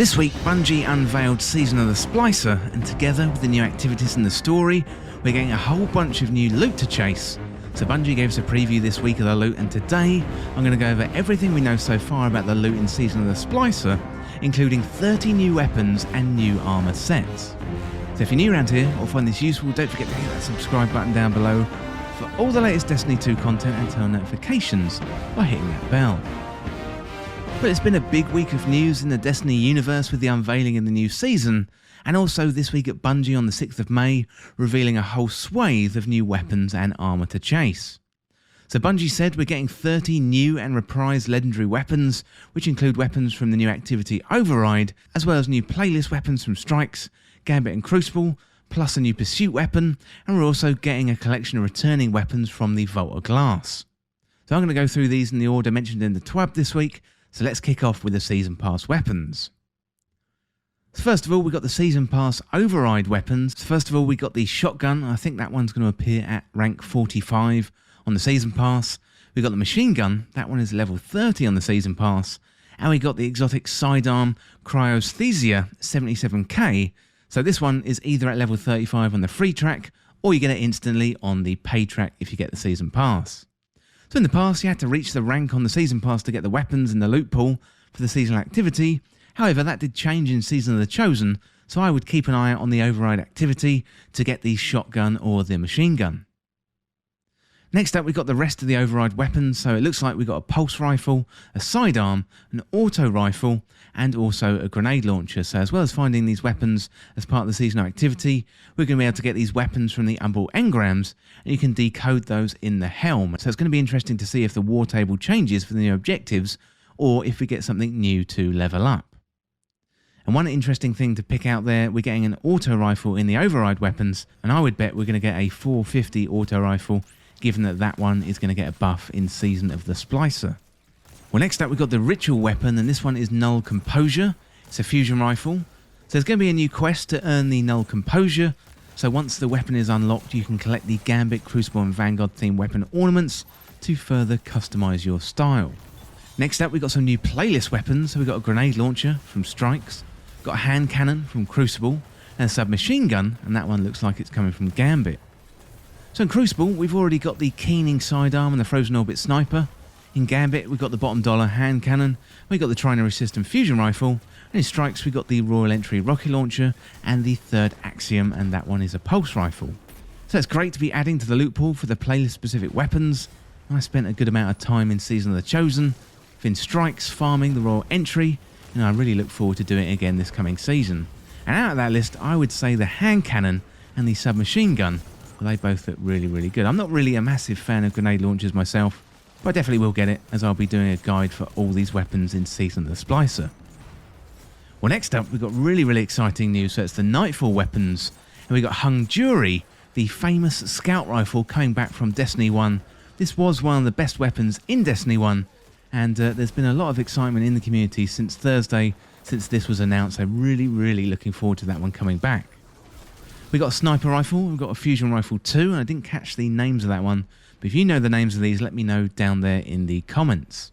This week, Bungie unveiled Season of the Splicer, and together with the new activities in the story, we're getting a whole bunch of new loot to chase. So Bungie gave us a preview this week of the loot, and today I'm going to go over everything we know so far about the loot in Season of the Splicer, including 30 new weapons and new armour sets. So if you're new around here or find this useful, don't forget to hit that subscribe button down below for all the latest Destiny 2 content and turn notifications by hitting that bell. But it's been a big week of news in the Destiny universe with the unveiling of the new season, and also this week at Bungie on the 6th of May, revealing a whole swathe of new weapons and armour to chase. So Bungie said we're getting 30 new and reprised legendary weapons, which include weapons from the new activity Override, as well as new playlist weapons from Strikes, Gambit and Crucible, plus a new pursuit weapon, and we're also getting a collection of returning weapons from the Vault of Glass. So I'm going to go through these in the order mentioned in the TWAB this week, so let's kick off with the Season Pass weapons. So first of all, we got the Season Pass Override weapons. First of all, we got the shotgun. I think that one's going to appear at rank 45 on the Season Pass. We got the machine gun. That one is level 30 on the Season Pass. And we got the exotic sidearm Cryosthesia 77k. So this one is either at level 35 on the free track, or you get it instantly on the paid track if you get the Season Pass. So in the past, you had to reach the rank on the Season Pass to get the weapons in the loot pool for the seasonal activity. However, that did change in Season of the Chosen, so I would keep an eye out on the Override activity to get the shotgun or the machine gun. Next up, we got the rest of the Override weapons, so it looks like we got a pulse rifle, a sidearm, an auto rifle, and also a grenade launcher. So as well as finding these weapons as part of the seasonal activity, we're going to be able to get these weapons from the unveiled engrams, and you can decode those in the helm. So it's going to be interesting to see if the war table changes for the new objectives, or if we get something new to level up. And one interesting thing to pick out there, we're getting an auto rifle in the Override weapons, and I would bet we're going to get a 450 auto rifle, given that that one is going to get a buff in Season of the Splicer. Well, next up we've got the ritual weapon, and this one is Null Composure. It's a fusion rifle. So there's going to be a new quest to earn the Null Composure. So once the weapon is unlocked, you can collect the Gambit, Crucible and Vanguard themed weapon ornaments to further customize your style. Next up we've got some new playlist weapons. So we've got a grenade launcher from Strikes, got a hand cannon from Crucible, and a submachine gun, and that one looks like it's coming from Gambit. So in Crucible, we've already got the Keening sidearm and the Frozen Orbit sniper. In Gambit, we've got the bottom dollar hand cannon. We've got the Trinary System fusion rifle. And in Strikes, we've got the Royal Entry rocket launcher and the third Axiom, and that one is a pulse rifle. So it's great to be adding to the loot pool for the playlist-specific weapons. I spent a good amount of time in Season of the Chosen, in Strikes, farming the Royal Entry, and I really look forward to doing it again this coming season. And out of that list, I would say the hand cannon and the submachine gun, they both look really, really good. I'm not really a massive fan of grenade launchers myself, but I definitely will get it, as I'll be doing a guide for all these weapons in Season of the Splicer. Well, next up, we've got really, really exciting news. So it's the Nightfall weapons, and we've got Hung Jury, the famous scout rifle coming back from Destiny 1. This was one of the best weapons in Destiny 1, and there's been a lot of excitement in the community since Thursday, since this was announced. I'm really, really looking forward to that one coming back. We've got a sniper rifle, we've got a fusion rifle too, and I didn't catch the names of that one, but if you know the names of these, let me know down there in the comments,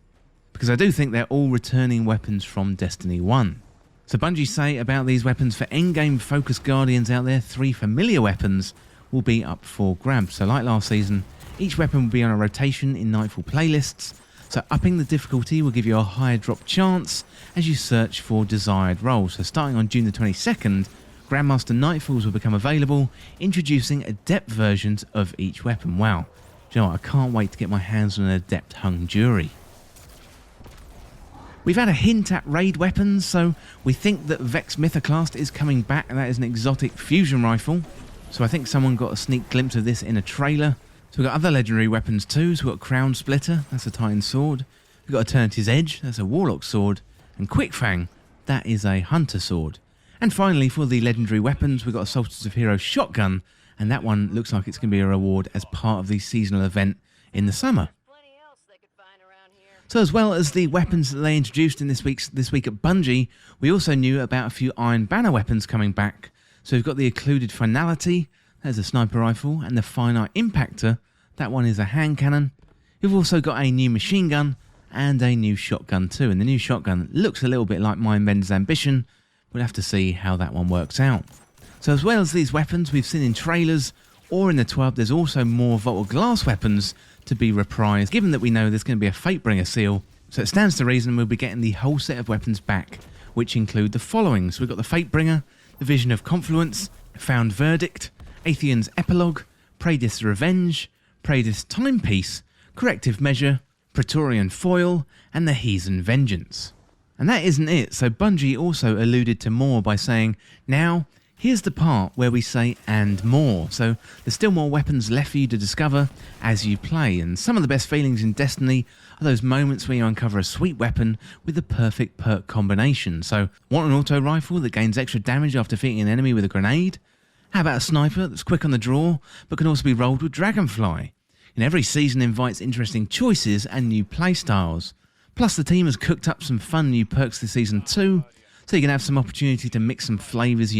because I do think they're all returning weapons from Destiny 1. So Bungie say about these weapons, for endgame focused Guardians out there, 3 familiar weapons will be up for grabs. So like last season, each weapon will be on a rotation in Nightfall playlists, so upping the difficulty will give you a higher drop chance as you search for desired roles. So starting on June the 22nd, Grandmaster Nightfalls will become available, introducing adept versions of each weapon. Wow, do you know what? I can't wait to get my hands on an adept Hung Jury. We've had a hint at raid weapons, so we think that Vex Mythoclast is coming back, and that is an exotic fusion rifle. So I think someone got a sneak glimpse of this in a trailer. So we've got other legendary weapons too. So we've got Crown Splitter, that's a Titan sword. We've got Eternity's Edge, that's a Warlock sword. And Quickfang, that is a Hunter sword. And finally, for the legendary weapons, we've got a Solstice of Heroes shotgun, and that one looks like it's going to be a reward as part of the seasonal event in the summer. So as well as the weapons that they introduced in this week at Bungie, we also knew about a few Iron Banner weapons coming back. So we've got the Occluded Finality, there's a sniper rifle, and the Finite Impactor, that one is a hand cannon. We've also got a new machine gun and a new shotgun too, and the new shotgun looks a little bit like Mindbender's Ambition, We'll have to see how that one works out. So as well as these weapons we've seen in trailers or in the 12, there's also more Vaulted Glass weapons to be reprised, given that we know there's going to be a Fatebringer seal. So it stands to reason we'll be getting the whole set of weapons back, which include the following. So we've got the Fatebringer, the Vision of Confluence, Found Verdict, Atheon's Epilogue, Praedis Revenge, Praedis Timepiece, Corrective Measure, Praetorian Foil, and the Heathen Vengeance. And that isn't it, so Bungie also alluded to more by saying, now, here's the part where we say and more. So there's still more weapons left for you to discover as you play, and some of the best feelings in Destiny are those moments where you uncover a sweet weapon with the perfect perk combination. So want an auto rifle that gains extra damage after defeating an enemy with a grenade? How about a sniper that's quick on the draw but can also be rolled with Dragonfly? And every season invites interesting choices and new playstyles. Plus the team has cooked up some fun new perks this season too, so you can have some opportunity to mix some flavours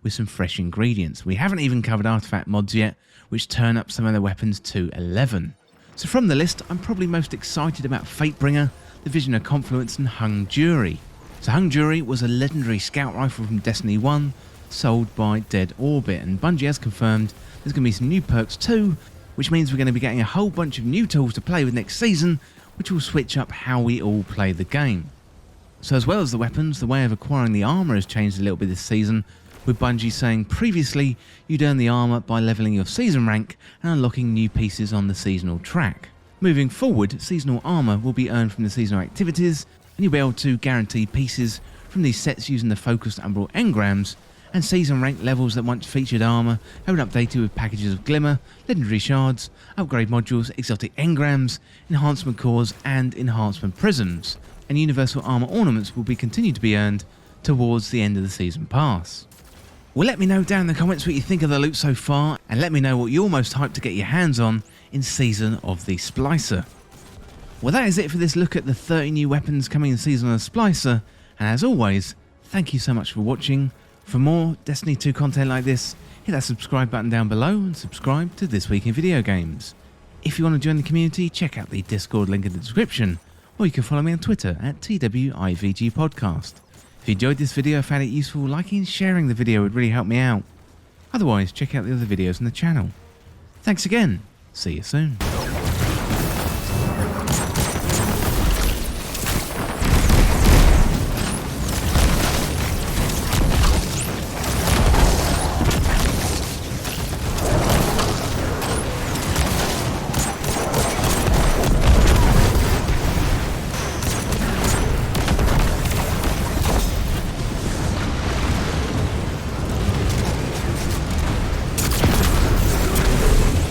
with some fresh ingredients. We haven't even covered artifact mods yet, which turn up some of the weapons to 11. So from the list, I'm probably most excited about Fatebringer, the Vision of Confluence, and Hung Jury. So Hung Jury was a legendary scout rifle from Destiny 1, sold by Dead Orbit, and Bungie has confirmed there's going to be some new perks too, which means we're going to be getting a whole bunch of new tools to play with next season, which will switch up how we all play the game. So as well as the weapons, the way of acquiring the armour has changed a little bit this season, with Bungie saying previously you'd earn the armour by levelling your season rank and unlocking new pieces on the seasonal track. Moving forward, seasonal armour will be earned from the seasonal activities, and you'll be able to guarantee pieces from these sets using the focused Umbral engrams, and season rank levels that once featured armour have been updated with packages of glimmer, legendary shards, upgrade modules, exotic engrams, enhancement cores and enhancement prisms, and universal armour ornaments will be continued to be earned towards the end of the season pass. Well, let me know down in the comments what you think of the loot so far, and let me know what you're most hyped to get your hands on in Season of the Splicer. Well, that is it for this look at the 30 new weapons coming in Season of the Splicer, and as always, thank you so much for watching. For more Destiny 2 content like this, hit that subscribe button down below and subscribe to This Week in Video Games. If you want to join the community, check out the Discord link in the description, or you can follow me on Twitter at TWIVG Podcast. If you enjoyed this video and found it useful, liking and sharing the video would really help me out. Otherwise, check out the other videos on the channel. Thanks again, see you soon.